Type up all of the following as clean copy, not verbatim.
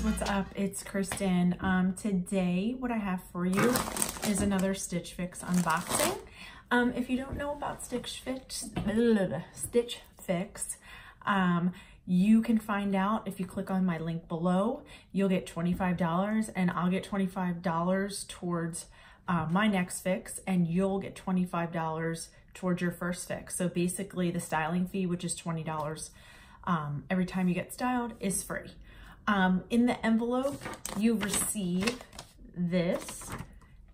what's up? It's Kristen. Today what I have for you is another Stitchfix unboxing. If you don't know about Stitchfix, you can find out if you click on my link below. You'll get $25 and I'll get $25 towards my next fix, and you'll get $25 towards your first fix. So basically the styling fee, which is $20 every time you get styled, is free. In the envelope, you receive this,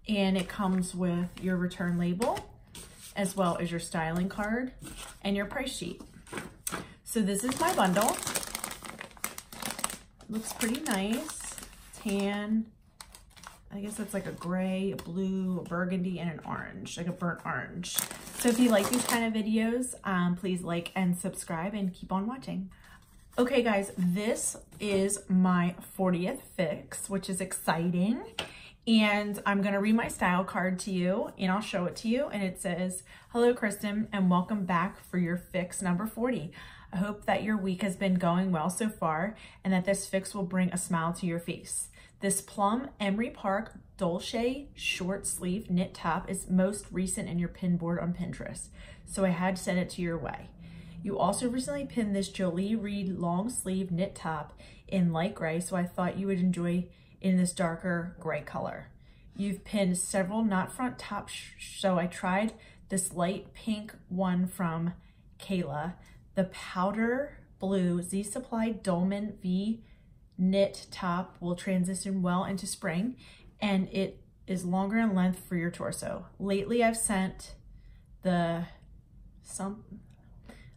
and it comes with your return label, as well as your styling card and your price sheet. So this is my bundle. Looks pretty nice. Tan, I guess it's like a gray, a blue, a burgundy, and an orange, like a burnt orange. So if you like these kind of videos, please like and subscribe and keep on watching. Okay guys, this is my 40th fix, which is exciting. And I'm gonna read my style card to you and I'll show it to you. And it says, "Hello Kristen, and welcome back for your fix number 40. I hope that your week has been going well so far and that this fix will bring a smile to your face. This plum Emery Park Dolce short sleeve knit top is most recent in your pin board on Pinterest, so I had to send it to your way. You also recently pinned this Jolie Reed long sleeve knit top in light gray, so I thought you would enjoy in this darker gray color. You've pinned several knot front tops, so I tried this light pink one from Kayla, the powder blue Z Supply Dolman V knit top will transition well into spring, and it is longer in length for your torso. Lately, I've sent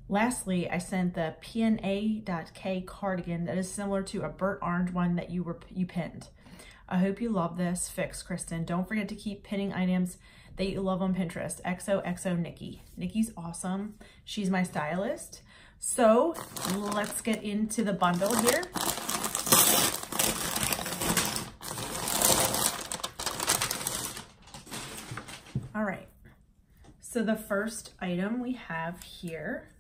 Lastly, I sent the PNA.K cardigan that is similar to a burnt orange one that you pinned. I hope you love this fix, Kristen. Don't forget to keep pinning items that you love on Pinterest. XOXO Nikki." Nikki's awesome. She's my stylist. So let's get into the bundle here. All right. So the first item we have here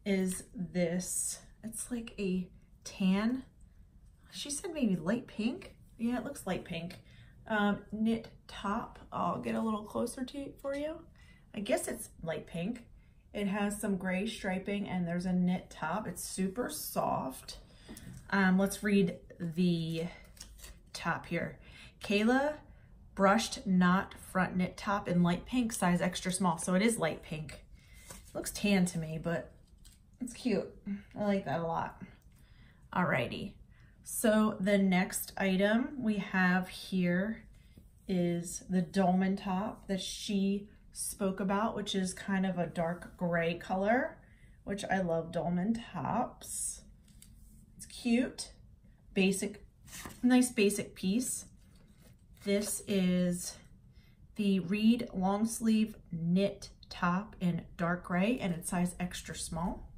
is this. It's like a tan. She said maybe light pink. Yeah, it looks light pink. Knit top. I'll get a little closer to it for you. I guess it's light pink. It has some gray striping and there's a knit top. It's super soft. Let's read the top here. Kayla brushed knot front knit top in light pink, size extra small. So it is light pink. It looks tan to me, but it's cute. I like that a lot. Alrighty. So the next item we have here is the dolman top that she spoke about, which is kind of a dark gray color, which I love dolman tops. It's cute, basic, nice basic piece. This is the Reed long sleeve knit top in dark gray, and it's size extra small.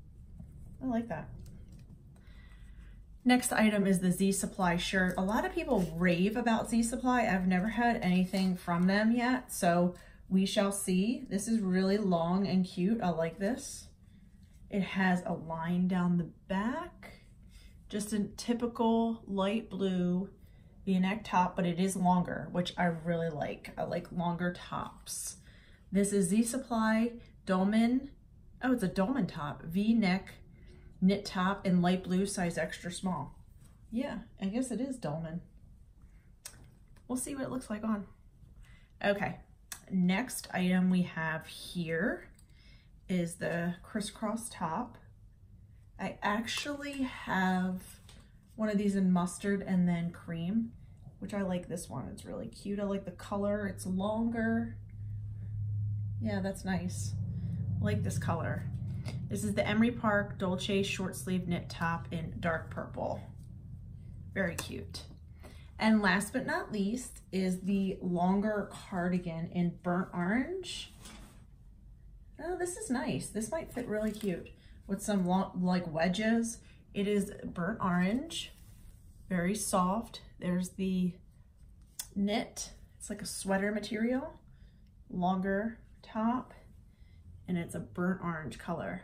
I like that. Next item is the Z Supply shirt. A lot of people rave about Z Supply. I've never had anything from them yet, so we shall see. This is really long and cute. I like this. It has a line down the back, just a typical light blue V-neck top, but it is longer, which I really like. I like longer tops. This is Z Supply Dolman. Oh, it's a dolman top. V-neck knit top in light blue, size extra small. Yeah, I guess it is dolman. We'll see what it looks like on. Okay, next item we have here is the crisscross top. I actually have one of these in mustard and then cream, which I like this one. It's really cute. I like the color. It's longer. Yeah, that's nice. I like this color. This is the Emery Park Dolce short sleeve knit top in dark purple. Very cute. And last but not least is the longer cardigan in burnt orange. Oh, this is nice. This might fit really cute with some long, like wedges. It is burnt orange, very soft. There's the knit. It's like a sweater material, longer top, and it's a burnt orange color.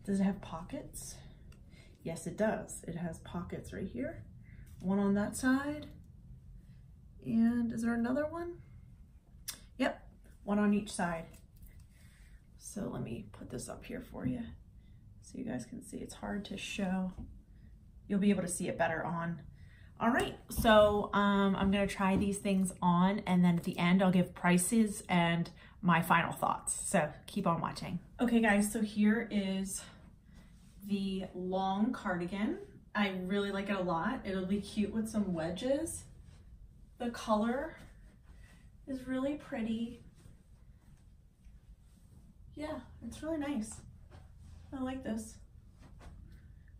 Does it have pockets? Yes, it does. It has pockets right here one on that side. And is there another one? Yep, one on each side. So let me put this up here for you so you guys can see. It's hard to show. You'll be able to see it better on. All right, so I'm gonna try these things on, and then at the end I'll give prices and my final thoughts. So keep on watching. Okay guys, so here is the long cardigan. I really like it a lot. It'll be cute with some wedges. The color is really pretty. Yeah, it's really nice. I like this.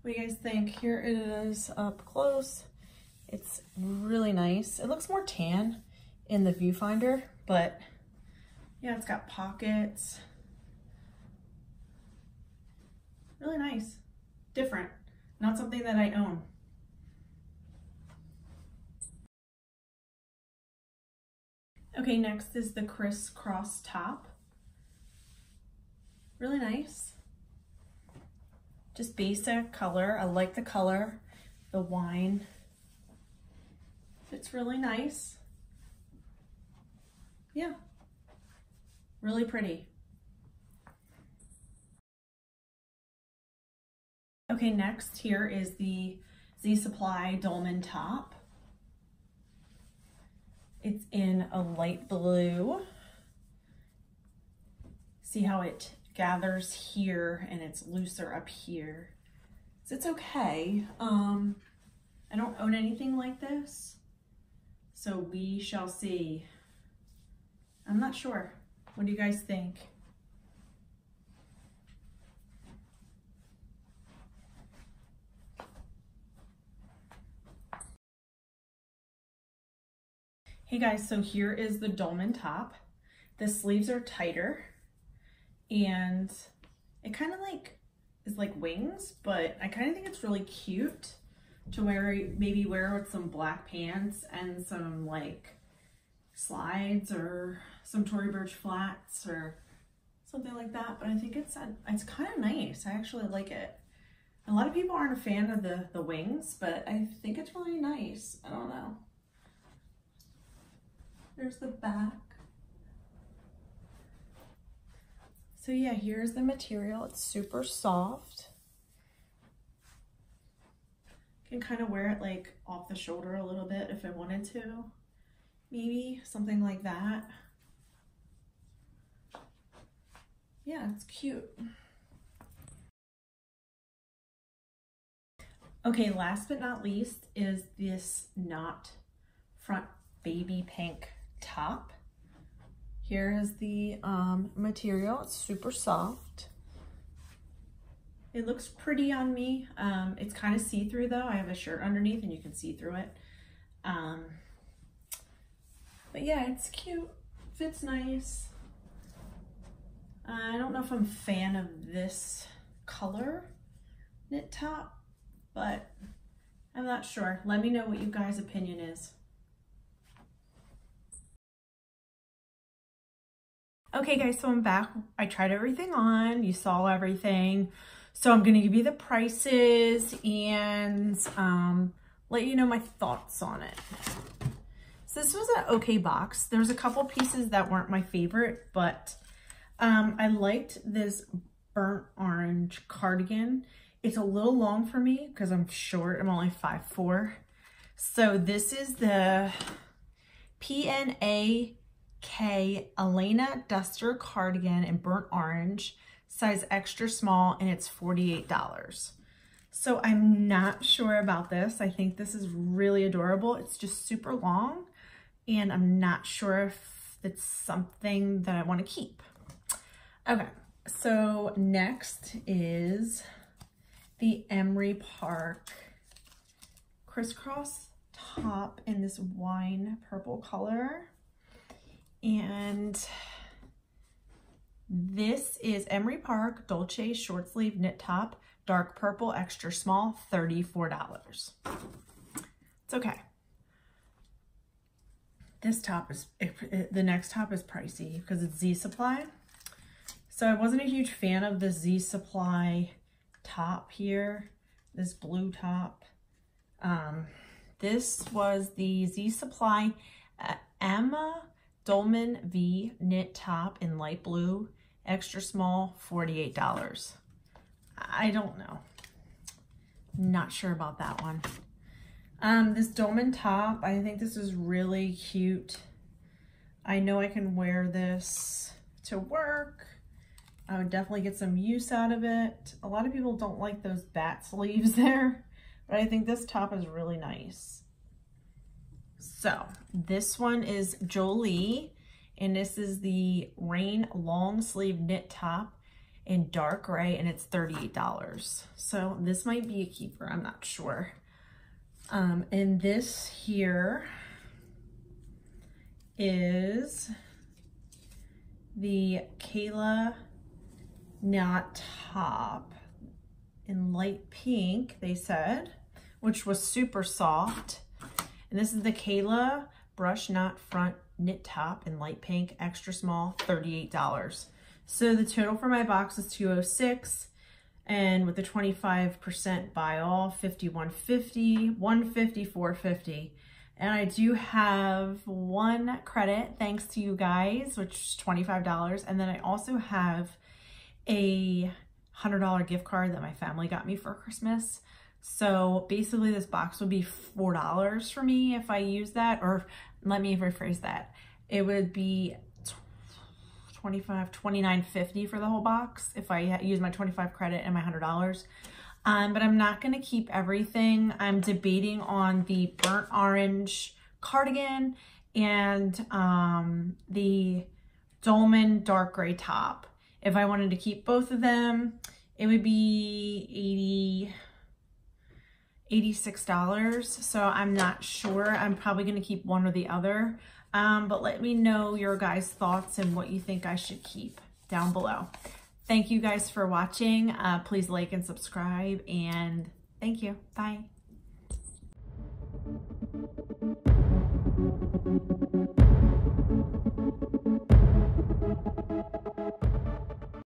What do you guys think? Here it is up close. It's really nice. It looks more tan in the viewfinder, but yeah, it's got pockets. Really nice. Different. Not something that I own. Okay, next is the crisscross top. Really nice. Just basic color. I like the color. The wine. It's really nice. Yeah. Really pretty. Okay, next here is the Z Supply Dolman top. It's in a light blue. See how it gathers here and it's looser up here. So it's okay. I don't own anything like this, so we shall see. I'm not sure. What do you guys think? Hey guys, so here is the dolman top. The sleeves are tighter and it kind of like is like wings, but I kind of think it's really cute to maybe wear with some black pants and some like slides or some Tory Burch flats or something like that. But I think it's kind of nice. I actually like it. A lot of people aren't a fan of the wings, but I think it's really nice. I don't know. There's the back. So yeah, here's the material. It's super soft. Can kind of wear it like off the shoulder a little bit if I wanted to. Maybe something like that. Yeah, it's cute. Okay, last but not least is this knot front baby pink top. Here is the material. It's super soft. It looks pretty on me. It's kind of see-through though. I have a shirt underneath and you can see through it. But yeah, it's cute. Fits nice. I don't know if I'm a fan of this color knit top, but I'm not sure. Let me know what you guys' opinion is. Okay guys, so I'm back. I tried everything on, you saw everything. So I'm gonna give you the prices and let you know my thoughts on it. So this was an okay box. There's a couple pieces that weren't my favorite, but I liked this burnt orange cardigan. It's a little long for me because I'm short, I'm only 5'4". So this is the PNAK Elena Duster cardigan in burnt orange, size extra small, and it's $48. So I'm not sure about this. I think this is really adorable. It's just super long, and I'm not sure if it's something that I want to keep. Okay, so next is the Emery Park crisscross top in this wine purple color. And this is Emery Park Dolce short sleeve knit top, dark purple, extra small, $34. It's okay. This top is, the next top is pricey because it's Z Supply. So I wasn't a huge fan of the Z Supply top here, this blue top. This was the Z Supply Emma Dolman V knit top in light blue, extra small, $48. I don't know. Not sure about that one. This Dolman top, I think this is really cute. I know I can wear this to work. I would definitely get some use out of it. A lot of people don't like those bat sleeves there, but I think this top is really nice. So this one is Jolie, and this is the Rain long sleeve knit top in dark gray, and it's $38. So this might be a keeper, I'm not sure. And this here is the Kayla knot top in light pink, they said, which was super soft. And this is the Kayla brush knot front knit top in light pink, extra small, $38. So the total for my box is $206, and with the 25% buy all, $51.50, $150, $450. And I do have one credit, thanks to you guys, which is $25. And then I also have a $100 gift card that my family got me for Christmas. So basically this box would be $4 for me if I use that, or let me rephrase that. It would be $29.50 for the whole box if I use my 25 credit and my $100. But I'm not gonna keep everything. I'm debating on the burnt orange cardigan and the Dolman dark gray top. If I wanted to keep both of them, it would be $86. So I'm not sure. I'm probably gonna keep one or the other. But let me know your guys' thoughts and what you think I should keep down below. Thank you guys for watching. Please like and subscribe, and thank you. Bye.